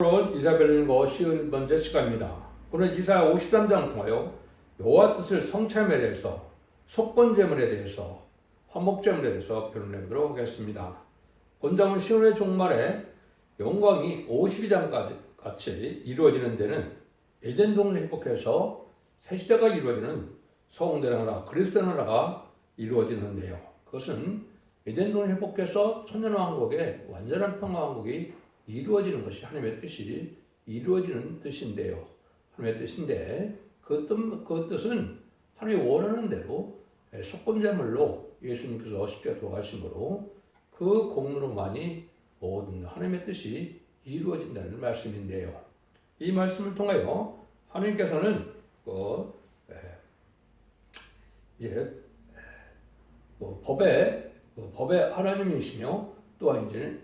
오늘 이사벨 읽고 51번째 시간입니다. 오늘 이사야 53장을 통하여 여호와 뜻을 성참에 대해서, 속건제물에 대해서, 화목제물에 대해서 변론해 보도록 하겠습니다. 본장은 시온의 종말에 영광이 52장까지 같이 이루어지는 데는 에덴 동산을 회복해서 새 시대가 이루어지는 성대 나라, 그리스도 나라가 이루어지는데요. 그것은 에덴 동산을 회복해서 천년왕국의 완전한 평화왕국이 이루어지는 것이 하나님의 뜻이 이루어지는 뜻인데요. 하나님의 뜻인데 그 뜻은 하나님이 원하는 대로 속건제물로 예수님께서 십자가에 돌아가심으로 그 공로만이 모든 하나님의 뜻이 이루어진다는 말씀인데요. 이 말씀을 통하여 하나님께서는 이제 법의 하나님이시며 또한 이제는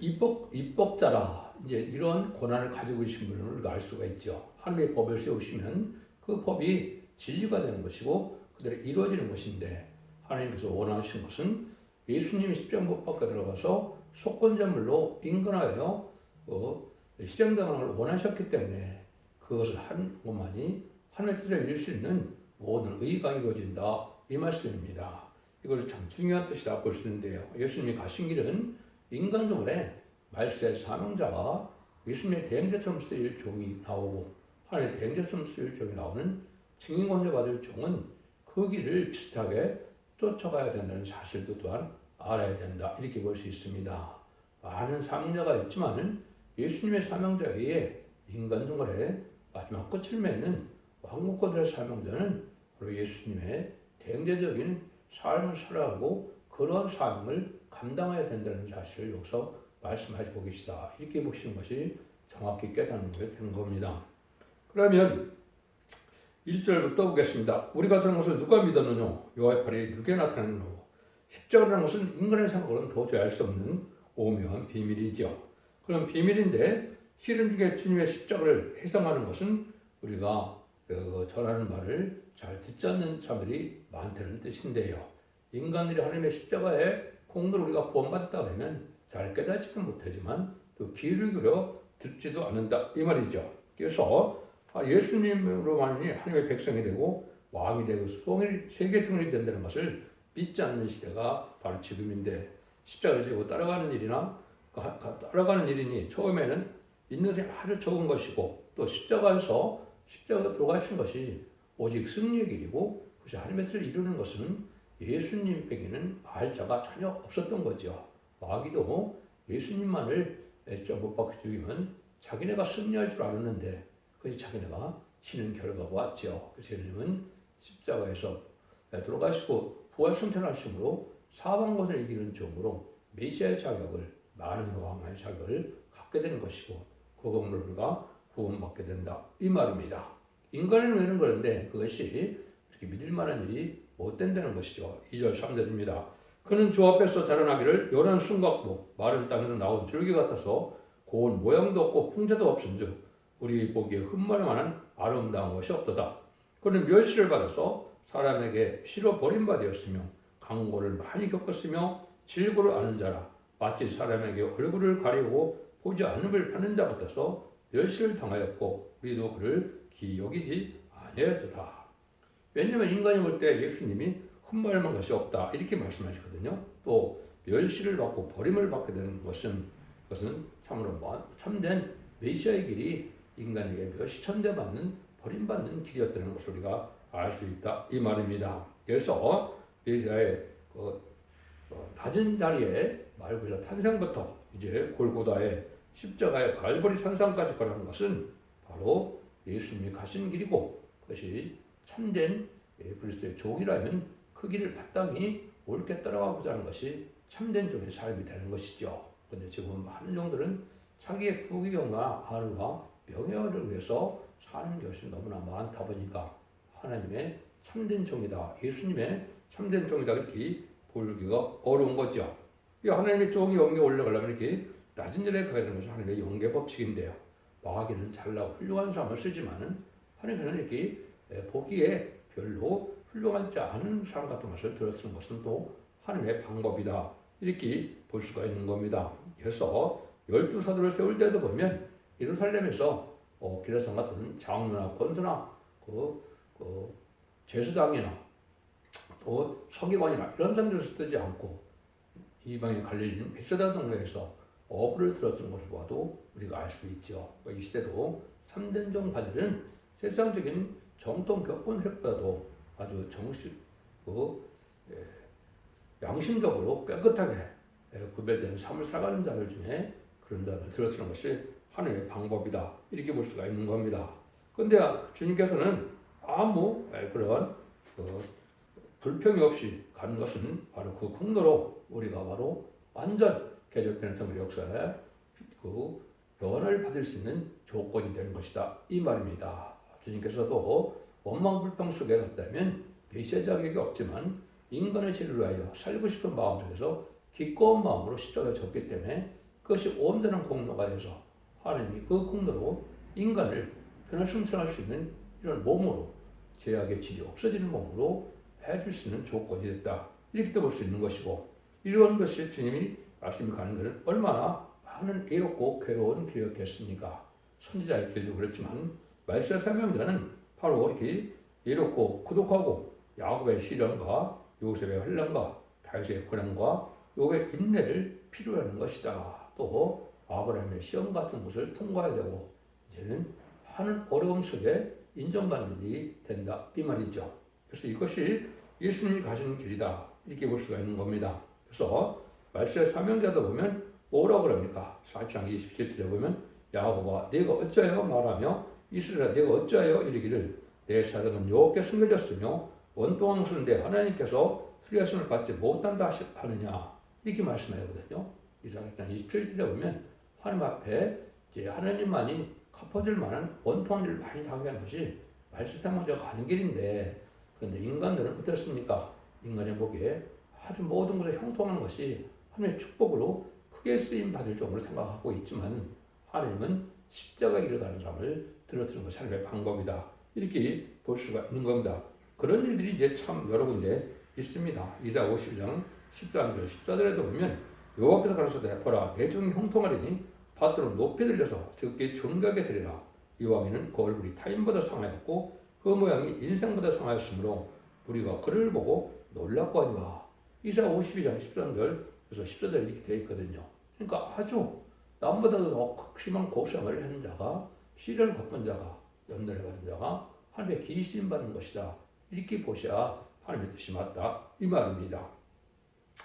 입법자라. 이제 이런 권한을 가지고 계신 분을 알 수가 있죠. 하나님의 법을 세우시면 그 법이 진리가 되는 것이고 그대로 이루어지는 것인데, 하나님께서 원하시는 것은 예수님이 십자가 못 박혀 들어가서 속건제물로 인근하여 희생당하는 걸 원하셨기 때문에 그것을 한 것만이 하나님의 뜻을 이룰 수 있는 모든 의가 이루어진다, 이 말씀입니다. 이걸 참 중요한 뜻이라 볼 수 있는데요. 예수님이 가신 길은 인간적으로 말세의 사명자가 예수님의 대행자처럼 쓰일 종이 나오고 하나님의 대행자처럼 쓰일 종이 나오는 증인권세 받을 종은 그 길을 비슷하게 쫓아가야 된다는 사실도 또한 알아야 된다, 이렇게 볼 수 있습니다. 많은 사명자가 있지만 예수님의 사명자에 의해 인간생활의 마지막 끝을 맺는 왕국권들의 사명자는 바로 예수님의 대행자적인 삶을 살아가고 그러한 사명을 감당해야 된다는 사실을 여기서 말씀하시고 계시다, 이렇게 보시는 것이 정확히 깨닫는 게 된 겁니다. 그러면 1절부터 보겠습니다. 우리가 들은 것을 누가 믿었느냐? 여호와의 팔이 누구에 나타났느냐? 십자가라는 것은 인간의 생각으로는 도저히 알 수 없는 오묘한 비밀이죠. 그럼 비밀인데 실은 중에 주님의 십자가를 해석하는 것은 우리가 전하는 말을 잘 듣지 않는 사람들이 많다는 뜻인데요. 인간들이 하나님의 십자가에 공로를 우리가 구원받았다 그러면 잘 깨닫지도 못하지만 또 귀를 기울여 듣지도 않는다, 이 말이죠. 그래서 예수님으로만이 하나님의 백성이 되고 왕이 되고 세계통일이 된다는 것을 믿지 않는 시대가 바로 지금인데, 십자가를 지고 따라가는 일이니 처음에는 있는 것이 아주 적은 것이고 또 십자가에서 돌아가신 것이 오직 승리의 길이고 그것이 하나님의 뜻을 이루는 것은 예수님에게는 알 자가 전혀 없었던 거죠. 마귀도 예수님만을 못 박혀 죽이면 자기네가 승리할 줄 알았는데 그것이 자기네가 지는 결과가 왔죠. 그래서 예수님은 십자가에서 돌아가시고 부활승천하심으로 사방곳을 이기는 종으로 메시아의 자격을, 많은 왕의 자격을 갖게 되는 것이고 그 공로를 우리가 구원받게 된다, 이 말입니다. 인간의 눈에는 그런데 그것이 이렇게 믿을 만한 일이 못 된다는 것이죠. 2절 3절입니다. 그는 주 앞에서 자라나기를 연한 순각도 마른 땅에서 나온 줄기 같아서 고운 모양도 없고 풍자도 없은즉 우리 보기에 흠모할 만한 아름다운 것이 없도다. 그는 멸시를 받아서 사람에게 실어 버림받았으며 강고를 많이 겪었으며 질고를 아는 자라 마치 사람에게 얼굴을 가리고 보지 않음을 파는 자 같아서 멸시를 당하였고 우리도 그를 기여기지 아니하였도다. 왜냐하면 인간이 볼 때 예수님이 흠모할 만한 것이 없다, 이렇게 말씀하시거든요. 또 멸시를 받고 버림을 받게 되는 그것은 참으로 참된 메시아의 길이 인간에게 멸시 천대받는 버림받는 길이었다는 것을 우리가 알 수 있다, 이 말입니다. 그래서 메시아의 낮은 자리에 말고자 탄생부터 이제 골고다의 십자가의 갈보리 산상까지 가는 것은 바로 예수님이 가신 길이고 그것이 참된 그리스도의 종이라면 그 길을 마땅히 옳게 따라가고자 하는 것이 참된 종의 삶이 되는 것이죠. 그런데 지금 많은 종들은 자기의 부귀영화, 안과 명예를 위해서 사는 것이 너무나 많다 보니까 하나님의 참된 종이다, 예수님의 참된 종이다, 이렇게 보기가 어려운 거죠. 하나님의 종이 영계에 올라가려면 이렇게 낮은 자리에 가야 되는 것이 하나님의 영계 법칙인데요. 마귀는 잘나고 훌륭한 사람을 쓰지만은 하나님께서는 이렇게 보기에 별로 훌륭하지 않은 사람 같은 것을 들어쓰는 것은 또 하나님의 방법이다, 이렇게 볼 수가 있는 겁니다. 그래서 12사도를 세울 때도 보면 예루살렘에서 기라성 같은 장로나 권수나 그 제사장이나 또 서기관이나 이런 사람들을 쓰지 않고 이방인 갈릴리 베세다 동네에서 어부를 들었던 것을 봐도 우리가 알 수 있죠. 이 시대도 참된 종파들은 세상적인 정통 교권 획보다도 아주 양심적으로 깨끗하게 구별되는 삶을 살아가는 자들 중에 그런 자를 들어쓰는 것이 하나님의 방법이다. 이렇게 볼 수가 있는 겁니다. 그런데 주님께서는 아무 그런 불평이 없이 가는 것은 바로 그 공로로 우리가 바로 완전 개혁되는 성의 역사에 그 변화를 받을 수 있는 조건이 되는 것이다. 이 말입니다. 주님께서도 원망불평 속에 갔다면 메시아 자격이 없지만 인간의 죄를 위하여 살고 싶은 마음 속에서 기꺼운 마음으로 십자가에 졌기 때문에 그것이 온전한 공로가 돼서 하나님이 그 공로로 인간을 변화승천할 수 있는 이런 몸으로 죄악의 질이 없어지는 몸으로 해줄 수 있는 조건이 됐다. 이렇게 볼 수 있는 것이고 이런 것이 주님이 말씀이 가는 것은 얼마나 많은 괴롭고 괴로운 길이었겠습니까? 선지자의 길도 그렇지만 말세 사명자는 바로 이렇게 외롭고 고독하고 야곱의 시련과 요셉의 환난과 다윗의 고난과 욥의 인내를 필요로 하는 것이다. 또 아브라함의 시험 같은 것을 통과해야 되고 이제는 하는 어려움 속에 인정받는 일이 된다. 이 말이죠. 그래서 이것이 예수님이 가시는 길이다. 이렇게 볼 수가 있는 겁니다. 그래서 말세 사명자도 보면 뭐라고 그럽니까? 4장 27절에 보면 야곱아 네가 어찌하여 말하며 이스라엘아 네가 어찌하여 이르기를 내 사랑은 여호와께 숨겨졌으며 원동한 것은 내 하나님께서 수리하심을 받지 못한다 하느냐 이렇게 말씀하거든요. 이사야 27절에 보면 하나님 앞에 이제 하나님만이 갚아줄 만한 원통한 일을 많이 당하게 한 것이 말세 사명자가 가는 길인데 그런데 인간들은 어떻습니까? 인간의 보기에 아주 모든 것을 형통하는 것이 하나님의 축복으로 크게 쓰임 받을 정도로 생각하고 있지만 하나님은 십자가의 길을 가는 사람을 들어주는 것이 하나님의 방법이다. 이렇게 볼 수가 있는 겁니다. 그런 일들이 이제 참 여러 군데 있습니다. 이사야 51장 13절 14절에도 보면 여호와께서 가라사대 보라 내 종이 형통하리니 밭으로 높이 들려서 적게 존귀하게 되리라. 이 왕에는 그 얼굴이 타인보다 상하였고 그 모양이 인생보다 상하였으므로 우리가 그를 보고 놀랍거니와. 이사야 52장 13절 그래서 14절 이렇게 되어 있거든요. 그러니까 아주 남보다도 더 극심한 고생을 한 자가 시련을 겪은 자가 연단을 받은 자가 하나님의 기이심 받는 것이다. 이렇게 보셔야 하나님의 뜻이 맞다. 이 말입니다.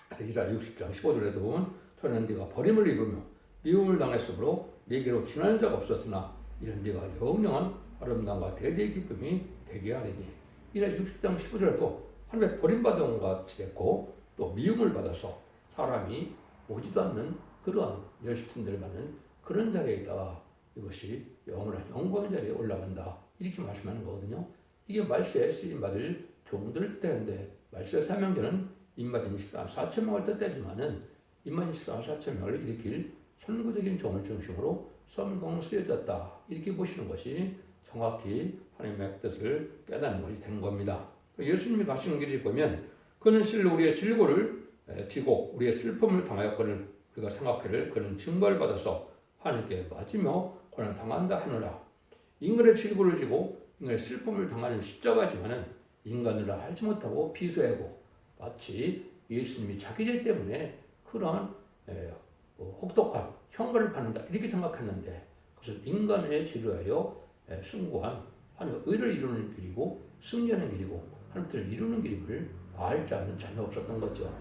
그래서 이사야 60장 15절에도 보면 저는 네가 버림을 입으며 미움을 당했으므로 네게로 지나는 자가 없었으나 이런 네가 영영한 아름다움과 대대의 기쁨이 되게 하리니. 이사야 60장 15절에도 하나님의 버림받은 것 같이 됐고 또 미움을 받아서 사람이 오지도 않는 그러한 멸시팀들을 받는 그런 자리에 있다가 이것이 영원한 영광의 자리에 올라간다. 이렇게 말씀하는 거거든요. 이게 말세에 쓰임받을 종들을 뜻하는데 말세 사명자는 인마진 4천명을 뜻하지만은 인마진 4천명을 일으킬 선구적인 종을 중심으로 선공 쓰여졌다. 이렇게 보시는 것이 정확히 하나님의 뜻을 깨닫는 것이 된 겁니다. 예수님이 가시는 길을 보면 그는 실로 우리의 질고를 지고 우리의 슬픔을 당하였거늘 우리가 생각하기를 그는 증거를 받아서 하나님께 맞으며 고난 당한다 하느라. 인간의 질고를 지고 인간의 슬픔을 당하는 십자가지만은 인간을 알지 못하고 비소하고 마치 예수님이 자기 죄 때문에 그러한 혹독한 형벌을 받는다 이렇게 생각했는데 그것은 인간의 지루하여 숭고한 하나님의 의를 이루는 길이고 승리하는 길이고 하나님을 이루는 길임을 알지 않는 자녀 없었던 거죠.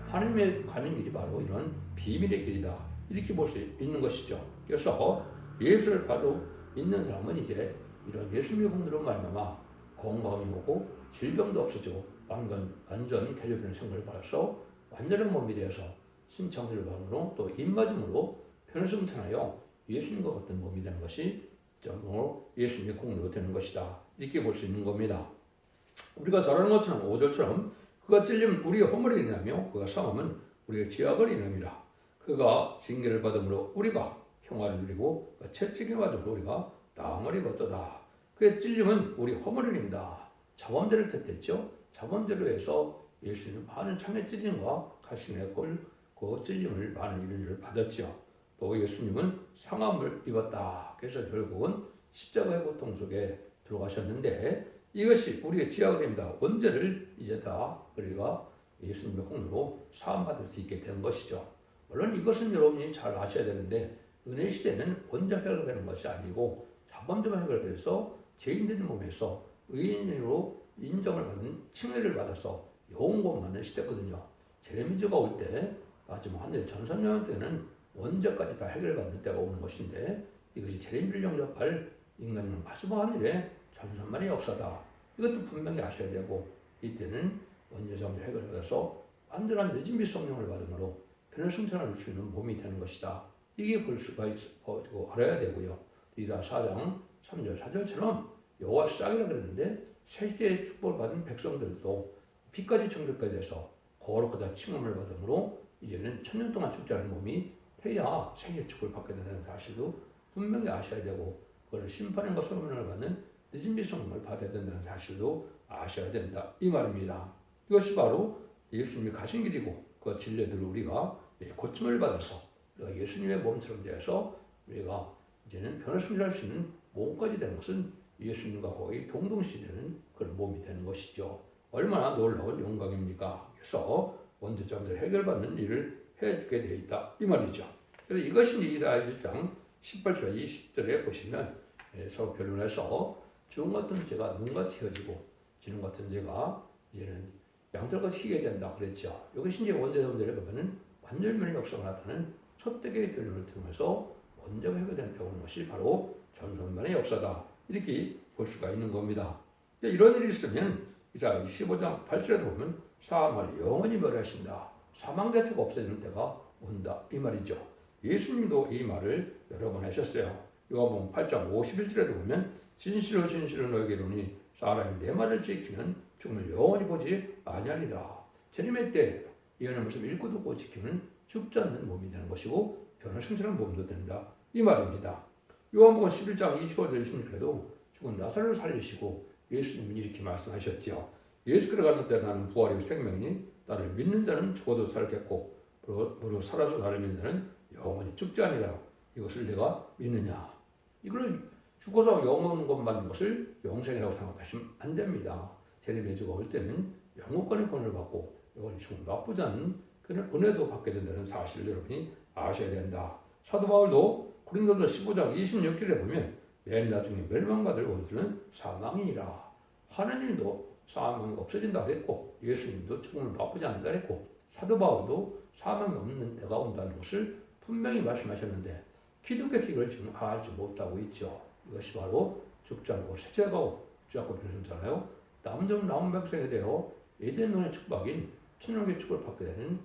하나님의 가는 길이 바로 이런 비밀의 길이다. 이렇게 볼 수 있는 것이죠. 그래서 예수를 바로 믿는 사람은 이제 이런 예수님의 공로로 말미암아 건강이 오고 질병도 없어지고 완전 개조되는 생각을 받아서 완전한 몸이 되어서 신청들을 받음으로 또 입맞음으로 변화승천하여 예수님과 같은 몸이 되는 것이 정말로 예수님의 공로로 되는 것이다. 이렇게 볼 수 있는 겁니다. 우리가 잘 아는 것처럼 5절처럼 그가 찔리면 우리의 허물이 인하며 그가 상함은 우리의 죄악을 인함이라. 그가 징계를 받음으로 우리가 평화를 누리고 채찍에 맞음으로 우리가 나음을 입었도다. 그의 찔림은 우리 허물입니다. 자범죄를 뜻했죠. 자범죄로 해서 예수님은 많은 창의 찔림과 가시의 그 찔림을 많은 일을 받았죠. 또 예수님은 상함을 입었다. 그래서 결국은 십자가의 고통 속에 들어가셨는데 이것이 우리의 지하입니다. 원죄를 이제 다 우리가 예수님의 공로로 사함받을 수 있게 된 것이죠. 물론 이것은 여러분이 잘 아셔야 되는데 은혜 시대는 원죄 해결되는 것이 아니고 자범죄만 해결돼서 죄인된 몸에서 의인으로 인정을 받는 칭의를 받아서 영원권받는 시대거든요. 제레미지가 올 때 마지막 하늘의 전선년 때는 원죄까지 다 해결받는 때가 오는 것인데 이것이 제레미지를 영접할 인간은 마지막 하늘의 전선만의 역사다. 이것도 분명히 아셔야 되고 이때는 원죄정죄 해결받아서 완전한 늦은비 성령을 받음으로 변을 승천할 수 있는 몸이 되는 것이다. 이게 볼 수가 알아야 되고요. 이사 4장 3절 4절처럼 여호와 싹이라 그랬는데 세시대의 축복을 받은 백성들도 피까지 청결까지 돼서 거룩하다 칭함을 받음으로 이제는 천년 동안 죽지 않은 몸이 돼야 생애 축복을 받게 된다는 사실도 분명히 아셔야 되고 그걸 심판과 소명을 받는 늦은비 성령을 받아야 된다는 사실도 아셔야 된다. 이 말입니다. 이것이 바로 예수님이 가신 길이고 그 진리대로 우리가 고침을 받아서 우리가 예수님의 몸처럼 되어서 우리가 이제는 변을 승리할 수 있는 몸까지 되는 것은 예수님과 거의 동등시되는 그런 몸이 되는 것이죠. 얼마나 놀라운 영광입니까? 그래서 원죄점들 해결받는 일을 해주게 되어 있다. 이 말이죠. 그래서 이것이 이사야 1장 18절 20절에 보시면 서로 변론해서 주홍 같은 죄가 눈같이 휘어지고 지능 같은 죄가 이제는 양털같이 휘게 된다 그랬죠. 이것이 이제 원죄점들에 보면은 완전면의 역사가 나타나는 첫대의 변론을 통해서 원죄가 해결된다고 하는 것이 바로 전선만의 역사다. 이렇게 볼 수가 있는 겁니다. 이런 일이 있으면 이사 15장 8절에도 보면 사망을 영원히 멸하신다. 사망 자체가 없어지는 때가 온다. 이 말이죠. 예수님도 이 말을 여러 번 하셨어요. 요한복음 8장 51절에도 보면 진실로 진실로 너에게 이르노니 사람이 내 말을 지키면 죽음을 영원히 보지 아니하리라. 재림의 때 예언의 말씀 읽고 듣고 지키면 죽지 않는 몸이 되는 것이고 변을 승천한 몸도 된다. 이 말입니다. 요한복음 11장 25절 26절에도 죽은 나사로를 살리시고 예수님이 이렇게 말씀하셨죠. 예수께로 갔을 때 나는 부활이고 생명이니 나를 믿는 자는 죽어도 살겠고 무릇 살아서 나를 믿는 자는 영원히 죽지 아니라. 이것을 내가 믿느냐. 이걸 죽어서 영원 것만 것을 영생이라고 생각하시면 안 됩니다. 재림의주가 올 때는 영원권의 권을 받고 영원히 죽음 나쁘지 않은 그런 은혜도 받게 된다는 사실을 여러분이 아셔야 된다. 사도 바울도 고린도서 15장 26절에 보면 맨 나중에 멸망받을 원수는 사망이니라. 하나님도 사망이 없어진다 그랬고 예수님도 죽음을 나쁘지 않는다 그랬고 사도 바울도 사망이 없는 때가 온다는 것을 분명히 말씀하셨는데 기독교에서 이걸 지금 알지 못하고 있죠. 이것이 바로 죽지 않고 세체가고 죽지 않고 변했잖아요. 남은 백성에 대하여 에덴론의 축복인 천년의 축복을 받게 되는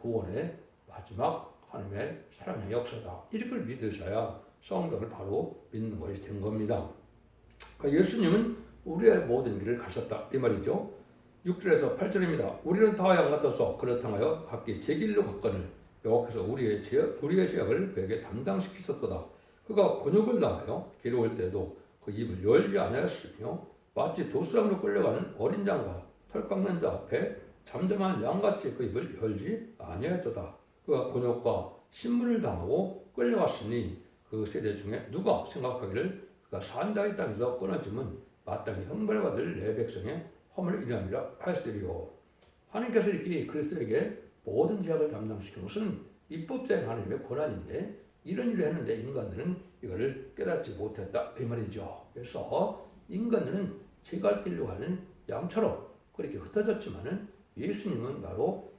구원의 마지막 하나님의 사랑의 역사다. 이걸 믿으셔야 성경을 바로 믿는 것이 된 겁니다. 그러니까 예수님은 우리의 모든 길을 가셨다. 이 말이죠. 6절에서 8절입니다. 우리는 다 양 같아서 그렇다하여 각기 제 길로 갔거늘 여호와께서 우리의 죄악을 그에게 담당시키셨도다. 그가 곤욕을 당하여 길 올 때도 그 입을 열지 아니하였으며 마치 도수장으로 끌려가는 어린 양과 털 깎는 자 앞에 잠잠한 양같이 그 입을 열지 아니하였도다. 그가 곤욕과 신문을 당하고 끌려갔으니 그 세대 중에 누가 생각하기를 그가 산자의 땅에서 끊어짐은 마땅히 형벌을 받을 내 백성의 허물을 일함이라 하였으리요. 하나님께서 이렇게 그리스도에게 모든 죄악을 담당시킨 것은 입법자인 하나님의 권한인데 이런 일을 했는데 인간들은 이거를 깨닫지 못했다 이 말이죠. 그래서 인간들은 제갈 길로 가는 양처럼 그렇게 흩어졌지만은 예수님은 바로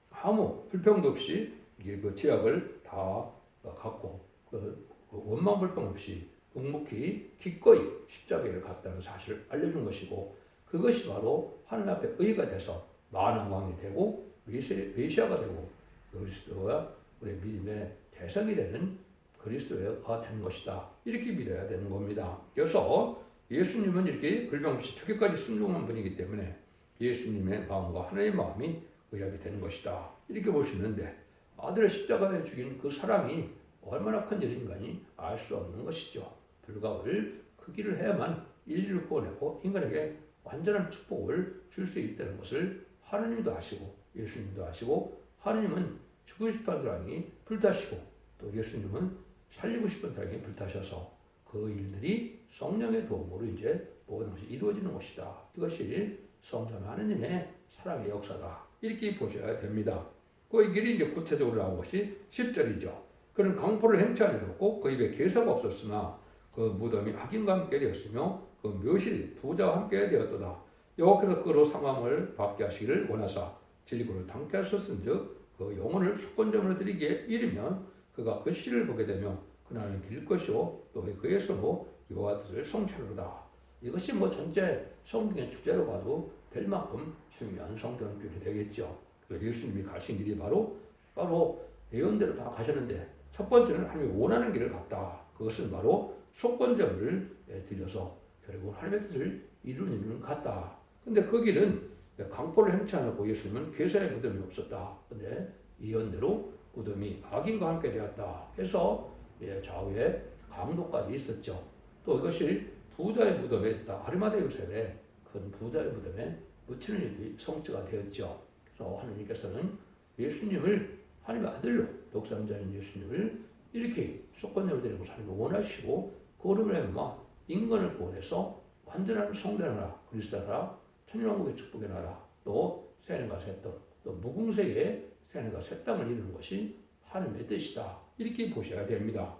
아무 불평도 없이 이게 그 죄악을 다 갖고 그 원망 불평 없이 묵묵히 기꺼이 십자가를 갔다는 사실을 알려준 것이고 그것이 바로 하나님 앞에 의가 돼서 만왕왕이 되고 메시아가 되고 그리스도가 우리의 믿음의 대상이 되는 그리스도가 되는 것이다. 이렇게 믿어야 되는 겁니다. 그래서 예수님은 이렇게 불평 없이 죽기까지 순종한 분이기 때문에 예수님의 마음과 하나님의 마음이 의합이 되는 것이다. 이렇게 보시는데 아들을 십자가에 죽인 그 사람이 얼마나 큰 일인가니 알 수 없는 것이죠. 불가을 그 길을 해야만 인류를 구원하고 인간에게 완전한 축복을 줄 수 있다는 것을 하나님도 아시고 예수님도 아시고 하나님은 죽으신 사람이 불타시고 또 예수님은 살리고 싶은 사랑에 불타셔서 그 일들이 성령의 도움으로 이제 모든 것이 이루어지는 것이다. 이것이 성전 하느님의 사랑의 역사다. 이렇게 보셔야 됩니다. 그 길이 이제 구체적으로 나온 것이 10절이죠. 그는 강포를 행치 아니하였고 그 입에 개사가 없었으나 그 무덤이 악인과 함께 되었으며 그 묘실이 부자와 함께 되었도다. 여호와께서 그로 상황을 받게 하시기를 원하사 진리군을 당케 하셨은즉 그 영혼을 속건점으로 드리기에 이르면 그가 그 시를 보게 되며 그날은 길 것이요 또 그의 손으로 여호와 뜻을 성취하리로다. 이것이 전체 성경의 주제로 봐도 될 만큼 중요한 성경교리 되겠죠. 그래서 예수님이 가신 길이 바로 예언대로 다 가셨는데 첫 번째는 하나님이 원하는 길을 갔다. 그것은 바로 속건점을 드려서 결국 하나님의 뜻을 이루는 일을 갔다. 근데 그 길은 강포를 행치 않았고 예수님은 괴사의 무덤이 없었다. 근데 예언대로 무덤이 악인과 함께 되었다. 해서 좌우에 강도까지 있었죠. 또 이것이 부자의 무덤에 있다. 아리마대 요셉의 큰 부자의 무덤에 묻히는 일이 성취가 되었죠. 그래서 하나님께서는 예수님을 하나님의 아들로 독생자인 예수님을 이렇게 속건점을 드리는 것을 하나님이 원하시고 그로 말미암아 인간을 구원해서 완전한 성전의 나라, 그리스도의 나라, 천년왕국의 축복의 나라, 또 새하늘과 새 땅, 또 무궁세계의 새하늘과 새 땅을 이루는 것이 하나님의 뜻이다. 이렇게 보셔야 됩니다.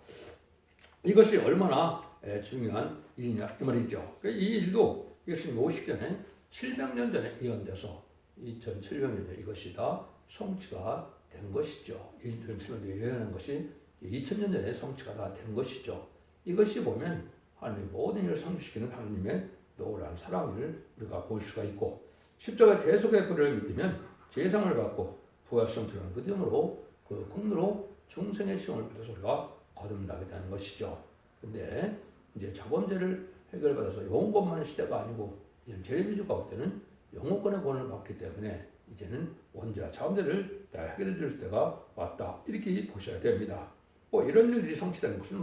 이것이 얼마나 중요한 일이냐 이 말이죠. 이 일도 예수님 오시기 전에 700년 전에 예언돼서 2700년 전에 이것이 다 성취가 된 것이죠. 2700년 전에 예언한 것이 2000년 전에 성취가 다 된 것이죠. 이것이 보면 하나님의 모든 일을 상주시키는 하나님의 놀라운 사랑을 우리가 볼 수가 있고 십자가 대속의 뿌리를 믿으면 제상을 받고 부활성취하는 그 등으로 그 공로로 중생의 시험을 받아서 우리가 거듭나게 되는 것이죠. 근데 이제 자범죄를 해결받아서 영혼권만의 시대가 아니고 이제 재림주가 올 때는 영혼권의 권을 받기 때문에 이제는 원죄와 자범죄를 다 해결해 줄 때가 왔다. 이렇게 보셔야 됩니다. 이런 일들이 성취되는 것은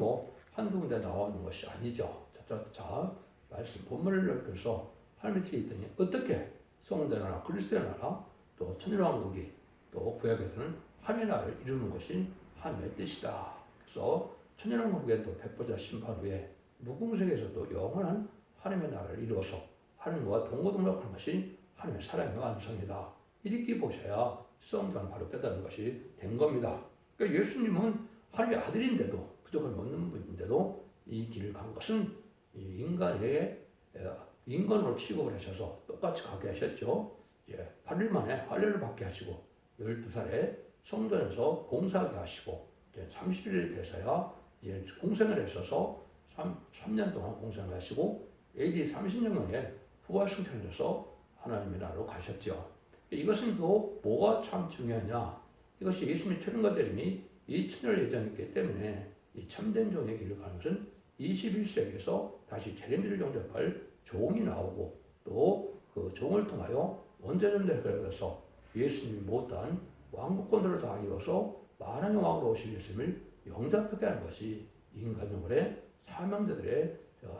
한두 군데 나오는 것이 아니죠. 자, 말씀 본문을 읽어서 하나님의 뜻이 있더니 어떻게 성도의 나라, 그리스도의 나라, 또 천년왕국이 또 구약에서는 하나님의 나라를 이루는 것이 하나님의 뜻이다. 그래서 천년왕국의 또 백보자 심판 후에 무궁세계에서도 영원한 하나님의 나라를 이루어서 하나님과 동고동락하는 것이 하나님의 사랑의 완성이다. 이렇게 보셔야 성경을 바로 깨닫는 것이 된 겁니다. 그러니까 예수님은 하나님의 아들인데도 부족함이 없는 분인데도 이 길을 간 것은 인간으로 취급을 하셔서 똑같이 가게 하셨죠. 8일 만에 할례를 받게 하시고 12살에 성전에서 봉사하게 하시고 30일이 돼서야 공생을 했어서 3년 동안 공생을 하시고 AD 30년경에 부활승천해서 하나님의 나라로 가셨죠. 이것은 또 뭐가 참 중요하냐? 이것이 예수님의 천년과 재림이 2000년을 예정했기 때문에 이 참된 종의 길을 가는 것은 21세기에서 다시 재림주를 영접할 종이 나오고 또 그 종을 통하여 원죄전대를 해결해서 예수님이 못한 왕국권들을 다 이뤄서 만왕의 왕으로 오실 예수님을 영접하게 하는 것이 인간용의 사명자들의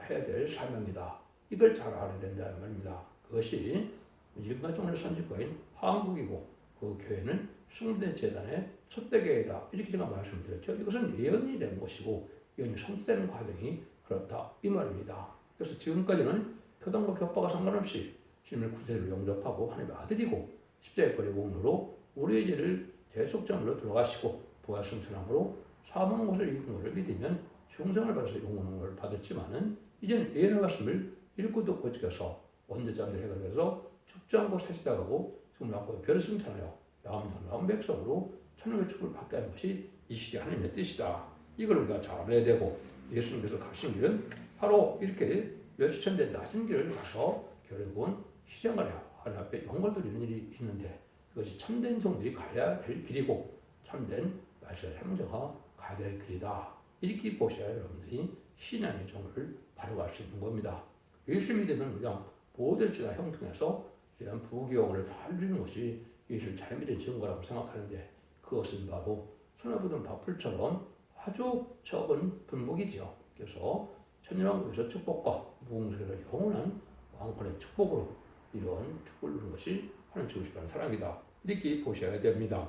해야 될 사명이다. 이걸 잘 알아야 된다는 말입니다. 그것이 인간종의 선지과인 한국이고 그 교회는 숭대 재단의 첫대 교회다. 이렇게 제가 말씀드렸죠. 이것은 예언이 되는 것이고 예언이 성취되는 과정이 그렇다. 이 말입니다. 그래서 지금까지는 교단과 격파가 상관없이 주님을 구세주로 영접하고 하나님의 아들이고 십자가의 보리공로로 우리의 죄를 대속정으로 들어가시고 부활승천함으로 사망 것을 이긴 것을 믿으면 중생을 받아서 영원을 받았지만은 이제는 예언의 말씀을 읽고 듣고 지켜서 원죄자들 해결해서 죽지 않고 사시다가고 지금 낳고 별을 승천하여 나온 백성으로 천국의 축복을 받게 하는 것이 이 시대 하나님의 뜻이다. 이걸 우리가 잘 알아야 되고 예수님께서 가신 길은 바로 이렇게 몇천 대 낮은 길을 가서 결국은 희생을 하나님 앞에 영광을 돌리는 일이 있는데 그것이 참된 성들이 가야 될 길이고 참된 말씀의 행자가 가야 될 길이다. 이렇게 보셔야 여러분들이 신앙의 종을 바라볼 수 있는 겁니다. 예수 믿으면 그냥 모든 지나 형통해서 그냥 부귀영화를 다 누리는 것이 예수를 잘 믿은 증거라고 생각하는데 그것은 바로 손에 묻은 밥풀처럼 아주 적은 분목이죠. 그래서 천년왕국에서 축복과 무궁세를 영원한 왕권의 축복으로 이런 축복을 누리는 것이 하나님 주고 싶은 사랑이다. 이렇게 보셔야 됩니다.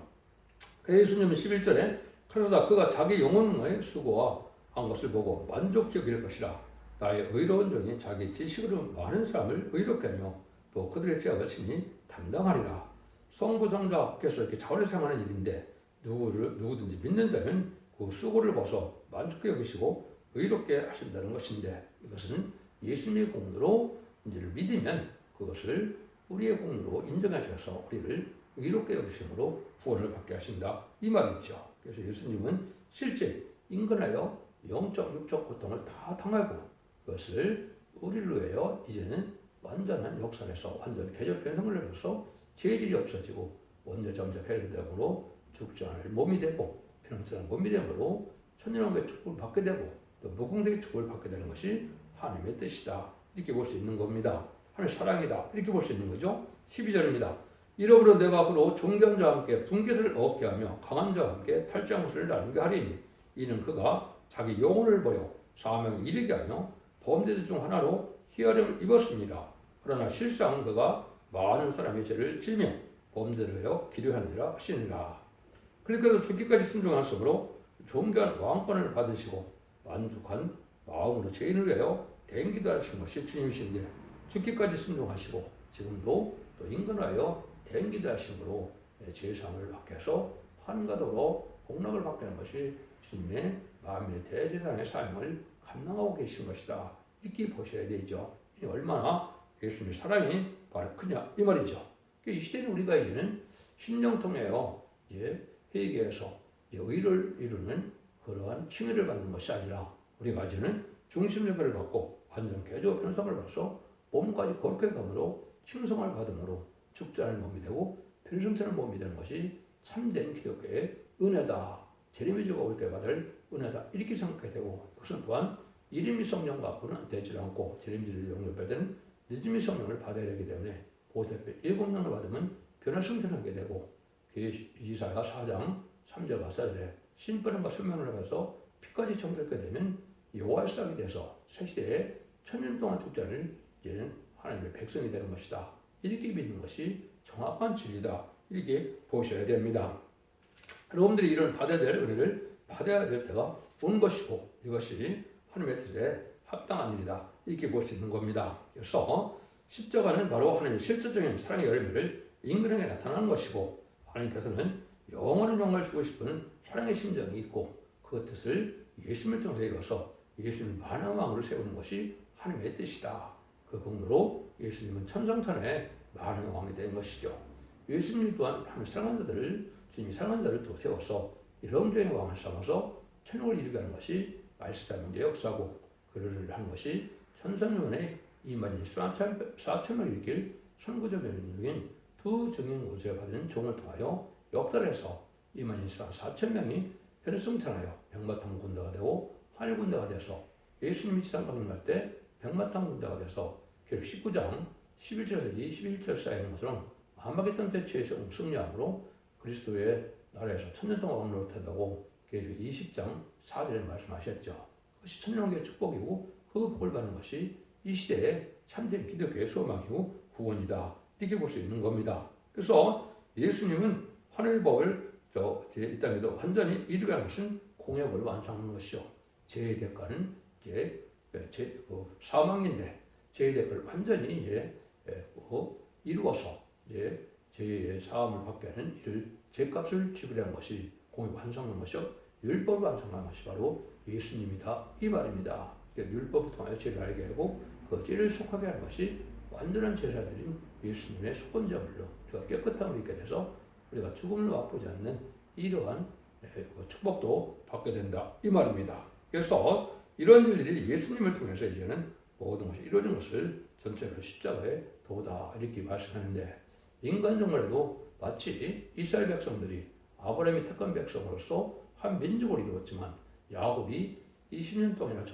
예수님은 11절에 그러다 그가 자기 영혼의 수고와 한 것을 보고 만족히 여길 것이라. 나의 의로운 종이 자기 지식으로 많은 사람을 의롭게 하며 또 그들의 죄악을 친히 담당하리라. 성부성자께서 이렇게 자원에서 행하는 일인데 누구든지 믿는 자는 그 수고를 벗어 만족히 여기시고 의롭게 하신다는 것인데, 이것은 예수님의 공로로 이제를 믿으면 그것을 우리의 공로로 인정해 주셔서 우리를 의롭게 여기심으로 구원을 받게 하신다 이 말이죠. 그래서 예수님은 실제 인간하여 영적 육적 고통을 다 당하고 그것을 우리를 위하여 이제는 완전한 역사에서 완전 개적 변성을 해서 죄질이 없어지고 원죄점적 해결됨으로 죽지 않을 몸이 되고 변함없는 몸이 되므로 천년왕국의 축복을 받게 되고 또 무궁생의 축복을 받게 되는 것이 하나님의 뜻이다 이렇게 볼 수 있는 겁니다. 하나님의 사랑이다 이렇게 볼 수 있는 거죠. 12절입니다. 이러므로 내가 그로 존귀한 자와 함께 분깃을 얻게 하며 강한 자와 함께 탈취한 것을 나누게 하리니 이는 그가 자기 영혼을 버려 사명에 이르게 하며 범죄자 중 하나로 희화름을 입었습니다. 그러나 실상 그가 많은 사람의 죄를 지며 범죄를 하여 기류하느니라 하시니라. 그러니까 죽기까지 순종하심으로 존귀한 왕권을 받으시고 만족한 마음으로 죄인을 위하여 대행기도 하신 것이 주님이신데, 죽기까지 순종하시고 지금도 또 인간하여 대행기도 하심으로 죄사함을 받게 해서 한가도로 복락을 받게 하는 것이 주님의 마음의 대제사장의 사명을 감당하고 계신 것이다 이렇게 보셔야 되죠. 얼마나 예수님의 사랑이 바로 크냐 이 말이죠. 이 시대는 우리가 이제는 심령 통해요 회개해서 의를 이루는 그러한 칭의를 받는 것이 아니라 우리가 이제는 중심력을 받고 완전 개조 변성을 받아서 몸까지 거룩하게 감으로 칭송을 받음으로 죽지 않을 몸이 되고 변성되는 몸이 되는 것이 참된 기독교의 은혜다. 재림의주가 올 때 받을 은혜다 이렇게 생각해야 되고, 그것은 또한 이름이 성령 갖고는 되지 않고 재림주를 용접받은 늦음이 성령을 받아야 되기 때문에 보세배 7명을 받으면 변화승천하게 되고, 이사야 4장 3절 4절에 신분과 선명을 해서 피까지 정결하게 되면 여호와의 싹이 돼서 새시대에 천년 동안 죽지 않을 이제는 하나님의 백성이 되는 것이다 이렇게 믿는 것이 정확한 진리다 이렇게 보셔야 됩니다. 여러분들이 이런 받아야 될 은혜를 받아야 될 때가 온 것이고 이것이 하나님의 뜻에 합당한 일이다 이렇게 볼 수 있는 겁니다. 그래서 십자가는 바로 하나님의 실질적인 사랑의 열매를 인간에게 나타나는 것이고, 하나님께서는 영원한 영광을 주고 싶은 사랑의 심정이 있고 그 뜻을 예수님을 통해서 이루어서 예수님의 만왕의 왕을 세우는 것이 하나님의 뜻이다. 그 공로로 예수님은 천상천하의 만왕의 왕이 된 것이죠. 예수님 또한 하나님의 사랑한 자들을, 주님이 사랑한 자를 또 세워서 이런저런 왕을 삼아서 천국을 이루게 하는 것이 말씀의 역사고, 그를 하는 것이 천상년에 24,000명을 일으킬 선구적인 중인 두 증인 우주에 받은 종을 통하여 역달해서 24,000명이 변성천하여 백마탄 군대가 되고 하늘 군대가 돼서 예수님이 지상 강림할 때 백마탄 군대가 돼서 계속 19장 11절에서 21절 사이는 것처럼 아마겟돈 대처에서 승리함으로 그리스도의 나라에서 천년 동안 왕노릇 한다고 계속 20장 4절에 말씀하셨죠. 그것이 천년왕국의 축복이고 그 복을 받는 것이 이 시대의 참된 기독교의 소망이고 구원이다 이렇게 볼 수 있는 겁니다. 그래서 예수님은 하늘의 법을 이 땅에서 완전히 이루게 하는 것은 공약을 완성하는 것이요. 죄의 대가는 이제 사망인데 죄의 대가를 완전히 이제 이루어서 이제 죄의 사함을 받게 하는 이를 죄값을 지불하는 것이 공약 완성하는 것이요. 율법을 완성하는 것이 바로 예수님이다 이 말입니다. 율법을 통하여 죄를 알게 하고 그 죄를 속하게 하는 것이 완전한 제사들인 예수님의 속건제물로 우리가 깨끗함을 입게 돼서 우리가 죽음을 맛보지 않는 이러한 축복도 받게 된다 이 말입니다. 그래서 이런 일들이 예수님을 통해서 이제는 모든 것이 이루어진 것을 전체로 십자가에 도다 이렇게 말씀하는데, 인간정말에도 마치 이스라엘 백성들이 아브라함이 택한 백성으로서 한 민족을 이루었지만 야곱이 20년 동안이나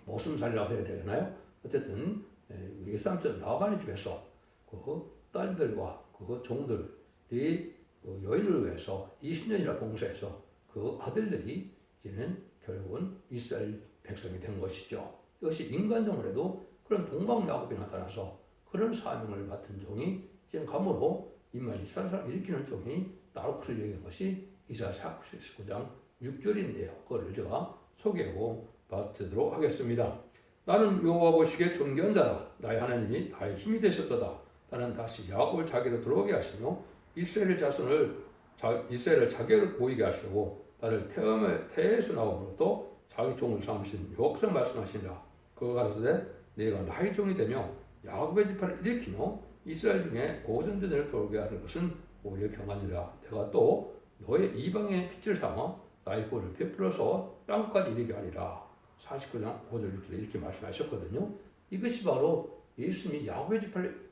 목숨 살려고 해야 되나요? 어쨌든 예수님처럼 라반의 집에서 그 딸들과 그 종들이 여인을 위해서 20년이나 봉사해서 그 아들들이 이제는 결국은 이스라엘 백성이 된 것이죠. 이것이 인간정으로도 그런 동방야곱이 나타나서 그런 사명을 맡은 종이 이제 감으로 인만 이스라엘 사람 일으키는 종이 나로크를 얘기한 것이 이사야 49장 6절인데요. 그걸 제가 소개하고 받도록 하겠습니다. 나는 여호와 보시기에 존귀한 자라. 나의 하나님이 나의 힘이 되셨도다. 나는 다시 야곱을 자기로 들어오게 하시며 이스라엘 자기로 보이게 하시고 나를 태에서 나옴으로부터 자기 종을 삼으신 여호와께서 말씀하시니라. 그가 가라사대 내가 나의 종이 되며 야곱의 지파를 일으키며 이스라엘 중에 모든 자들을 돌게 하는 것은 오히려 경하니라. 내가 또 너의 이방의 빛을 삼아 나의 꼴을 베풀어서 땅까지 이르게 하리라. 49장 5절 6절에 이렇게 말씀하셨거든요. 이것이 바로 예수님이 야곱의 지파를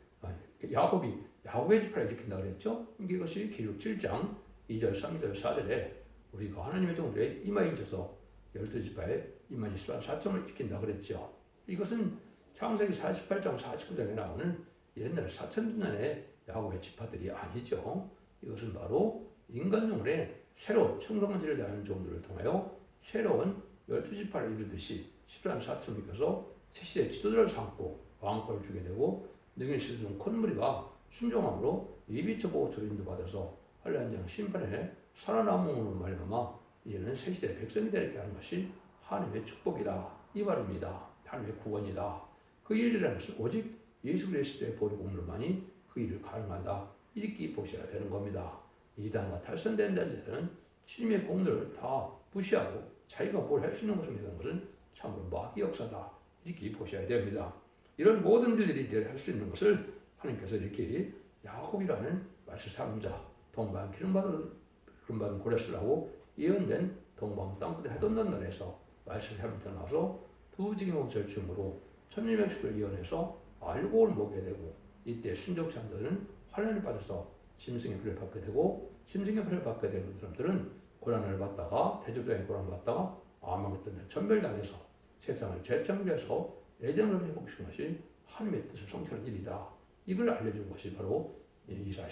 일으킨다 그랬죠. 이것이 기록 7장 2절 3절 4절에 우리가 하나님의 종들의 이마에 있어서 12지파에 24,000을 일으킨다 그랬죠. 이것은 창세기 48장 49장에 나오는 옛날 4,000년의 야곱의 지파들이 아니죠. 이것은 바로 인간종의 새로운 충성지를 다하는 종들을 통하여 새로운 12지파를 이루듯이 14,000을 이겨서 새시대 지도자를 삼고 왕권을 주게 되고 능히 시중 큰 무리가 순종함으로 예비처보고 조인도 받아서 한란장 심판에 살아남음으로 말미암아 이제는 새시대 백성이 되게 하는 것이 하나님의 축복이다 이 말입니다. 하나님의 구원이다. 그 일이라는 것은 오직 예수 그리스도의 보혈 공로만이 그 일을 가능하다 이렇게 보셔야 되는 겁니다. 이단과 탈선된 데서는 주님의 공로를 다 무시하고 자기가 뭘 할 수 있는 것을 믿는 것은 참으로 마귀 역사다 이렇게 보셔야 됩니다. 이런 모든 일들이 할 수 있는 것을 하나님께서 이렇게 야곱이라는 말세 사람자 동방 기름받은 고레스라고 예언된 동방 땅끝에 해돋는 날에서 말세 사람자 나와서 두 지경의 절충으로 천일백식을 예언해서 알곡을 먹게 되고 이때 순종자들은 환난을 받아서 짐승의 피를 받게 되고 짐승의 피를 받게 되는 사람들은 고난을 받다가 대적당의 고난을 받다가 아망했던 천멸당해서 세상을 재창조해서 예정을 회복시킨 것이 하나님의 뜻을 성취하는 일이다. 이걸 알려준 것이 바로 이사야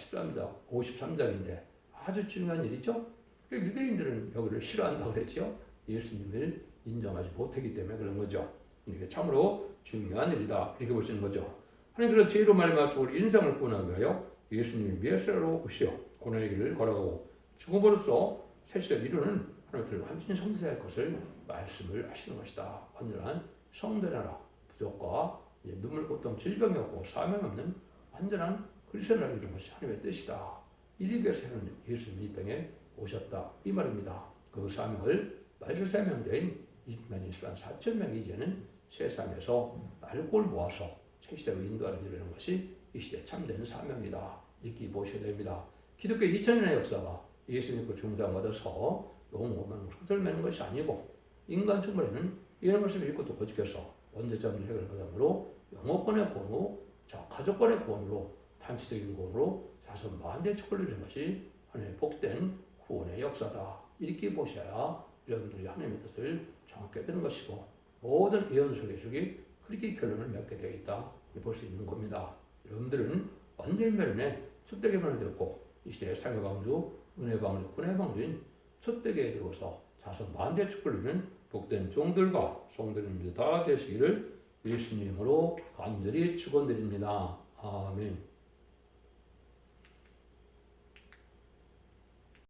53장인데 아주 중요한 일이죠. 유대인들은 여기를 싫어한다고 그랬죠. 예수님을 인정하지 못하기 때문에 그런 거죠. 이게 참으로 중요한 일이다. 이렇게 볼 수 있는 거죠. 하나님께서 죄로 말미암아 죽을 인생을 구원하기 위하여 예수님이 메시아로 오시어 고난의 길을 걸어가고 죽음으로써 새시대를 이루는 하나님의 완전히 성취할 것을 말씀을 하시는 것이다. 완전한 성도나라 부족과 눈물, 고통, 질병이 없고 사명 없는 완전한 그리스도를 이루는 것이 하나님의 뜻이다. 이를 위해서 예수님이 이 땅에 오셨다. 이 말입니다. 그 사명을 말세 사명자인 24,000명이 이제는 세상에서 알골 모아서 새시대로 인도하는 일을 것이 이 시대 참된 사명이다. 이렇게 보셔야 됩니다. 기독교 2000년의 역사가 예수님 그 중상받아서 영원한 흙을 매는 것이 아니고 인간 충분에는 이런 것을 읽고 또 거짓해서 언제쯤 해결 받음으로 영어권의 구원으로 가족권의 구원으로 단체적인 구원으로 자손 만대 축복을 이루는 것이 하나님의 복된 구원의 역사다. 이렇게 보셔야 여러분들이 하나님의 뜻을 정확히 되는 것이고 모든 예언 속에 그렇게 결론을 맺게 되어 있다. 볼 수 있는 겁니다. 여러분들은 완전 멸련에 촛대게 되었고 이 시대의 상해방주, 은혜방주, 군해방주인 촛대기에 들어서 자손 만대 축복을 이루는 복된 종들과 성도님들 다 되시기를 예수님으로 간절히 축원드립니다. 아멘.